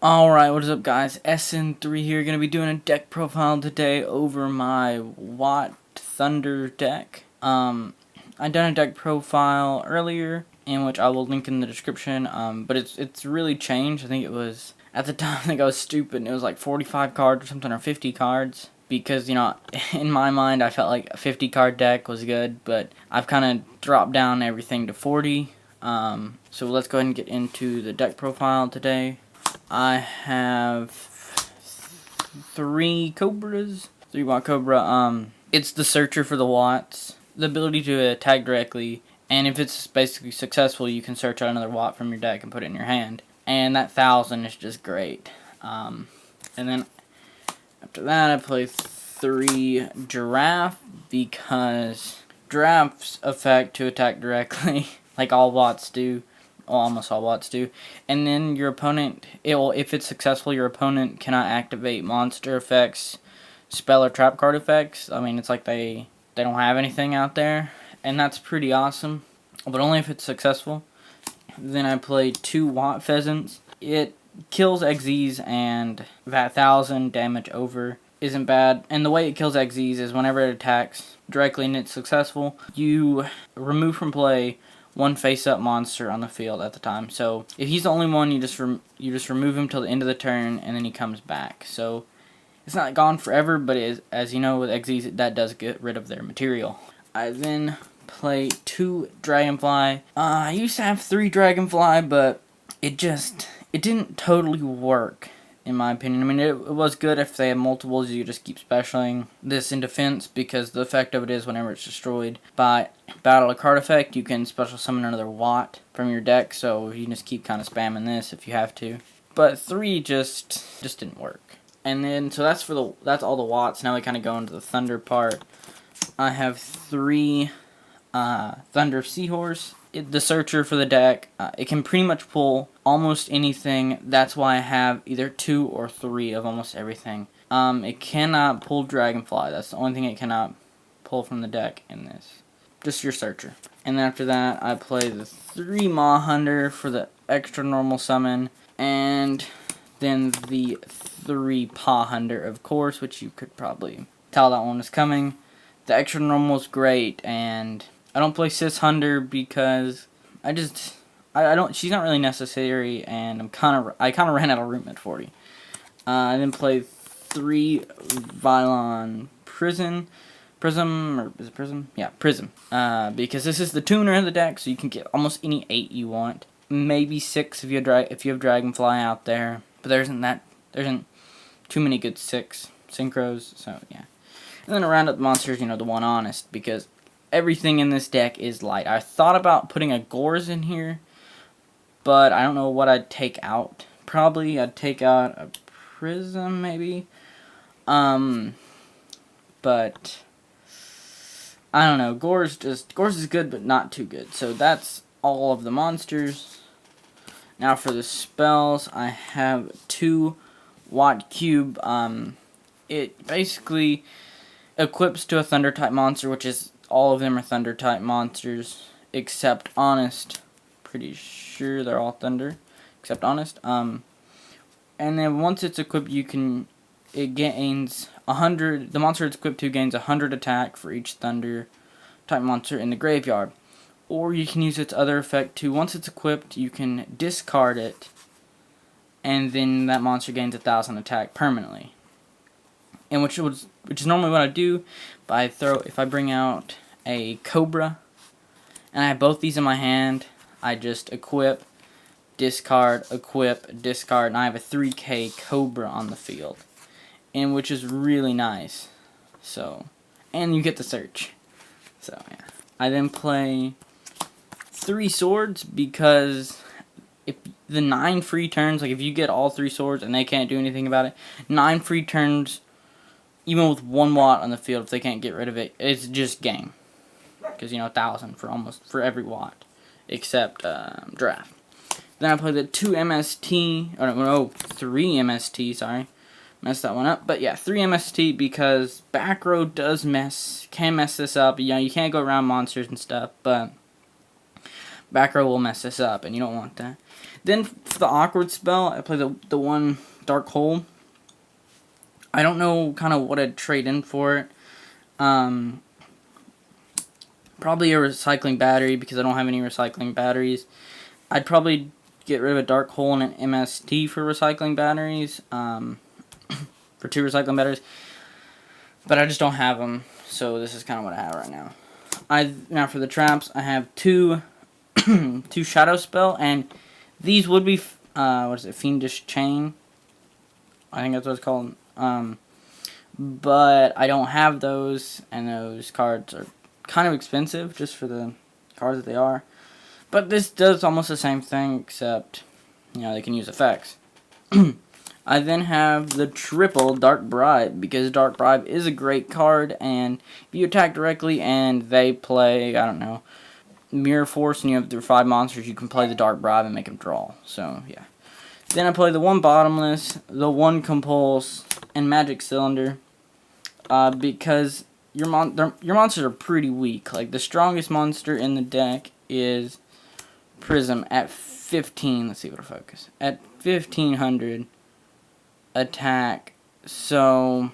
Alright, what is up guys? SN3 here, gonna be doing a deck profile today over my Watt Thunder deck. I done a deck profile earlier, in which I will link in the description, but it's really changed. I think it was, at the time I think I was stupid and it was like 45 cards or something, or 50 cards. Because, in my mind I felt like a 50 card deck was good, but I've kind of dropped down everything to 40. So let's go ahead and get into the deck profile today. I have 3 Cobras. 3 Watt Cobra. It's the Searcher for the Watts. The ability to attack directly, and if it's basically successful, you can search out another Watt from your deck and put it in your hand. And that 1000 is just great. And then after that, I play 3 Giraffe, because Giraffe's effect to attack directly, like all Watts do. Almost all Watts do. And then your opponent, if it's successful, your opponent cannot activate monster effects, spell or trap card effects. I mean, it's like they don't have anything out there, and that's pretty awesome, but only if it's successful. Then I play 2 Watt Pheasants. It kills XZs, and that 1000 damage over isn't bad. And the way it kills XZs is whenever it attacks directly and it's successful, you remove from play 1 face-up monster on the field at the time. So if he's the only one, you just remove him till the end of the turn, and then he comes back. So it's not gone forever, but it is, as you know, with XZs, that does get rid of their material. I then play 2 Dragonfly. I used to have 3 Dragonfly, but it didn't totally work, in my opinion. I mean, it was good if they had multiples. You just keep specialing this in defense, because the effect of it is whenever it's destroyed by battle or card effect, you can special summon another Watt from your deck, so you just keep kind of spamming this if you have to. But 3 just didn't work. And then, so that's all the Watts. Now we kind of go into the Thunder part. I have 3 Thunder Seahorse. The Searcher for the deck. It can pretty much pull almost anything. That's why I have either 2 or 3 of almost everything. It cannot pull Dragonfly. That's the only thing it cannot pull from the deck in this. Just your Searcher. And then after that, I play the 3 Hunder for the extra normal summon. And then the 3 Hunder, of course, which you could probably tell that one was coming. The extra normal is great, and I don't play Sis Hunder because I don't. She's not really necessary, and I kind of ran out of room at 40. I then play 3 Vylon Prism, or is it Prism? Yeah, Prism. Because this is the tuner of the deck, so you can get almost any 8 you want. Maybe 6 if you have Dragonfly out there, but there isn't too many good 6 synchros. So yeah. And then around up the monsters, the one honest, because everything in this deck is light. I thought about putting a Gorz in here, but I don't know what I'd take out. Probably I'd take out a Prism, maybe. But I don't know. Gorz is good, but not too good. So that's all of the monsters. Now for the spells, I have 2 Watt Cube. It basically equips to a Thunder type monster, which is all of them are Thunder type monsters except Honest. Pretty sure they're all Thunder except Honest. And then once it's equipped, it gains 100. The monster it's equipped to gains 100 attack for each Thunder type monster in the graveyard. Or you can use its other effect to, once it's equipped, you can discard it, and then that monster gains 1000 attack permanently. And which is normally what I do. But if I bring out a Cobra, and I have both these in my hand, I just equip, discard, and I have a 3k Cobra on the field, and which is really nice. So, and you get the search. So yeah. I then play 3 swords, because if the 9 free turns, like if you get all 3 swords and they can't do anything about it, 9 free turns, even with 1 Watt on the field, if they can't get rid of it, it's just game. Because, 1000 for every Watt, except Draft. Then I play the 2 MST, oh, 3 MST, sorry. Messed that one up. But yeah, 3 MST, because back row can mess this up. You can't go around monsters and stuff, but back row will mess this up, and you don't want that. Then for the awkward spell, I play the one Dark Hole. I don't know kind of what I'd trade in for it. Probably a recycling battery because I don't have any recycling batteries. I'd probably get rid of a Dark Hole and an MST for recycling batteries. For 2 recycling batteries. But I just don't have them, so this is kind of what I have right now. Now for the traps, I have 2 Shadow Spell, and these would be what is it, Fiendish Chain? I think that's what it's called. But I don't have those, and those cards are kind of expensive just for the cards that they are. But this does almost the same thing, except they can use effects. I then have the triple Dark Bribe, because Dark Bribe is a great card, and if you attack directly and they play, I don't know, Mirror Force, and you have their 5 monsters, you can play the Dark Bribe and make them draw. So, yeah. Then I play the 1 Bottomless, the 1 Compulse, and Magic Cylinder, because your monsters are pretty weak. Like, the strongest monster in the deck is Prism at 15, let's see what it'll focus, at 1500. Attack, so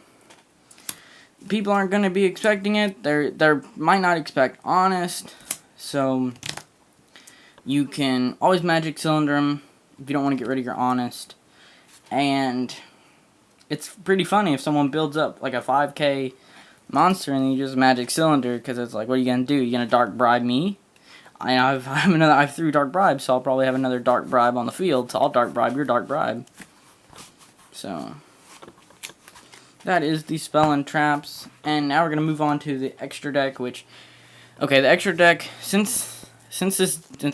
people aren't going to be expecting it. They might not expect Honest, so you can always Magic Cylinder them if you don't want to get rid of your Honest. And it's pretty funny if someone builds up like a 5k monster and you just Magic Cylinder, because it's like, what are you going to do? You going to Dark Bribe me? I have 3 Dark Bribes, so I'll probably have another Dark Bribe on the field, so I'll Dark Bribe your Dark Bribe. So, that is the spell and traps. And now we're going to move on to the extra deck, which, okay, the extra deck, since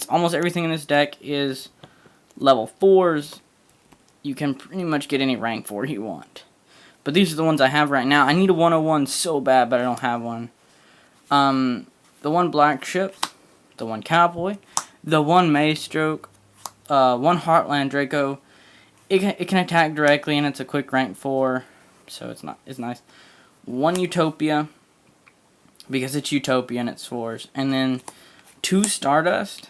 almost everything in this deck is level 4s, you can pretty much get any rank 4 you want. But these are the ones I have right now. I need a 101 so bad, but I don't have one. The 1 Black Ship, the 1 Cowboy, the 1 Maystroke, 1 Heartland Draco. It can attack directly, and it's a quick rank 4, so it's nice. 1 Utopia, because it's Utopia and it's 4s, and then 2 Stardust,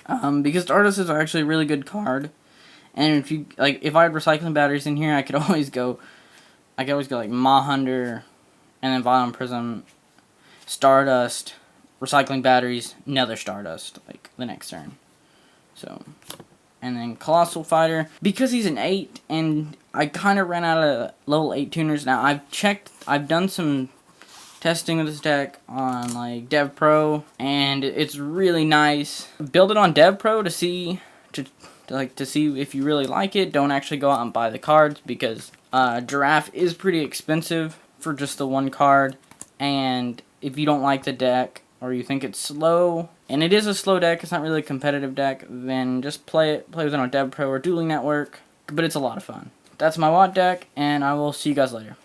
because Stardust is actually a really good card. And if I had recycling batteries in here, I could always go like Hunder, and then Violent Prism, Stardust, recycling batteries, Nether Stardust, like the next turn. So. And then Colossal Fighter, because he's an 8, and I kind of ran out of level 8 tuners. Now, I've done some testing of this deck on, like, Dev Pro, and it's really nice. Build it on Dev Pro to see if you really like it. Don't actually go out and buy the cards, because Giraffe is pretty expensive for just the 1 card, and if you don't like the deck, or you think it's slow, and it is a slow deck, it's not really a competitive deck, then just play with it on Dev Pro or Dueling Network, but it's a lot of fun. That's my WOT deck, and I will see you guys later.